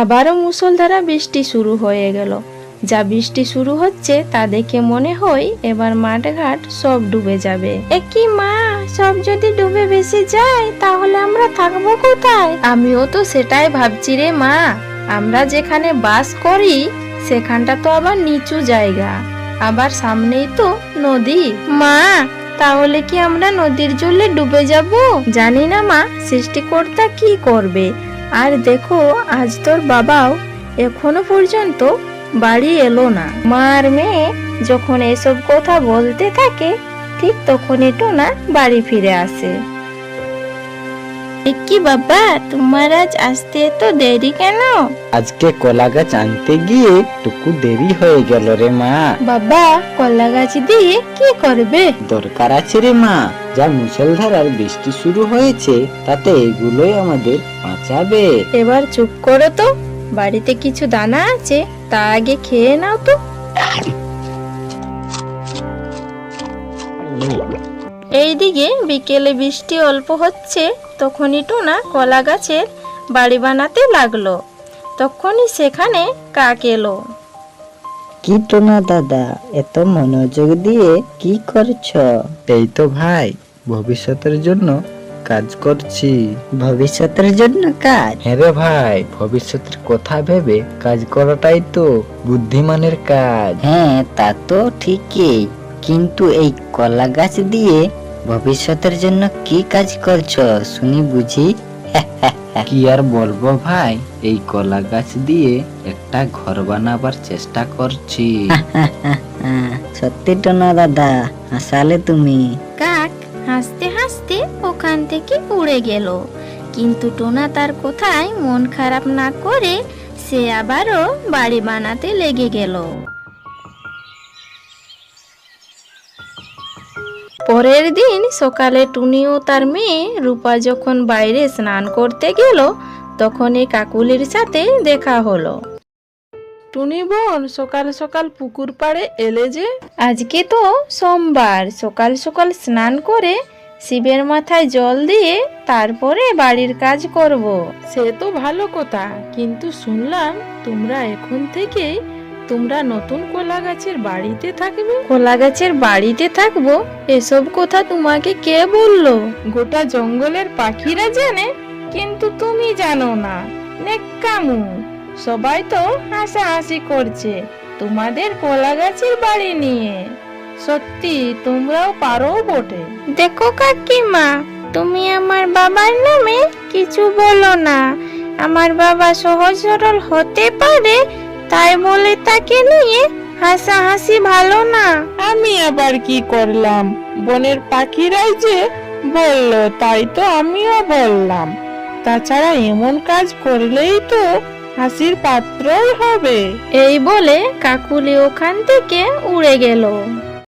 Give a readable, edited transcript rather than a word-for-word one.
আবারও মুষলধারা বৃষ্টি শুরু হয়ে গেল। যা বৃষ্টি শুরু হচ্ছে তা দেখে মনে হয় এবার মাঠঘাট সব ডুবে যাবে। কি মা, সব যদি ডুবে ভেসে যায় তাহলে আমরা থাকবো কোথায়? আমিও তো সেটাই ভাবছি রে মা। আমরা যেখানে বাস করি সেখানটা তো আবার নিচু জায়গা, আবার সামনেই তো নদী। মা, তাহলে কি আমরা নদীর জলে ডুবে যাব? জানি না মা, সৃষ্টিকর্তা কি করবে। আর দেখো, আজ তোর বাবাও এখনো পর্যন্ত বাড়ি এলো না। মা আর মেয়ে যখন এসব কথা বলতে থাকে ঠিক তখনই টোনা বাড়ি ফিরে আসে। কি বাবা, তোমার আজ আসতে তো দেরি কেন? আজকে কলা গাছ আনতে গিয়ে টুকু দেরি হয়ে গেল রে মা। বাবা, কলা গাছ দিয়ে কি করবে? দরকার আছে রে মা, যা মুষলধারার বৃষ্টি শুরু হয়েছে তাতে এগুলোই আমাদের বাঁচাবে। এবার চুপ করো তো, বাড়িতে কিছু দানা আছে তা আগে খেয়ে নাও তো। এইদিকে বিকেলে বৃষ্টি অল্প হচ্ছে, তখনই টোনা কলা গাছের বাড়ি বানাতে লাগলো। তখনই সেখানে কাক এলো। কি টোনা দাদা, এত মনোযোগ দিয়ে কি করছো? এই তো ভাই, ভবিষ্যতের জন্য কাজ করছি। ভবিষ্যতের জন্য কাজ? হ্যাঁ রে ভাই, ভবিষ্যতের কথা ভেবে কাজ করাটাই তো বুদ্ধিমানের কাজ। হ্যাঁ, তা তো ঠিকই, কিন্তু এই কলা গাছ দিয়ে ভবিষ্যতের জন্য কি কাজ করছো শুনি বুঝি? কি আর বলবো ভাই, এই কলা গাছ দিয়ে একটা ঘর বানাবার চেষ্টা করছি। সত্যি টোনা দাদা, হাসালে তুমি। কাক হাসতে হাসতে ওখান থেকে উড়ে গেল, কিন্তু টোনা তার কথায় মন খারাপ না করে সে আবারও বাড়ি বানাতে লেগে গেল। পরের দিন সকালে টুনি ও তার মেয়ে রূপা যখন বাইরে স্নান করতে গেল তখন এই কাকুলির সাথে দেখা হলো। টুনি বোন, সকাল সকাল পুকুর পাড়ে এলে যে? আজকে তো সোমবার, সকাল সকাল স্নান করে শিবের মাথায় জল দিয়ে তারপরে বাড়ির কাজ করব। সে তো ভালো কথা, কিন্তু শুনলাম তোমরা এখন থেকে নতুন কলা গাছের বাড়িতে থাকবে। কলা গাছের বাড়িতে থাকবো? এসব কথা তোমাকে কে বললো? গোটা জঙ্গলের পাখিরা জানে, কিন্তু তুমি জানো না। নেক্কামু, সবাই তো হাসাহাসি করছে তোমাদের কলা গাছের বাড়ি নিয়ে। সত্যি তোমরাও পারো বটে। দেখো কাকিমা, তুমি আমার বাবার নামে কিছু বলো না। আমার বাবা সহজ সরল হতে পারে, তাই বলে তাকে নিয়ে হাসাহাসি ভালো না। আমি আবার কি করলাম? বনের পাখিরাই যে বললো তাই তো আমিও বললাম। তাছাড়া এমন কাজ করলেই তো হাসির পাত্রই হবে। এই বলে কাকুলি ওখান থেকে উড়ে গেল।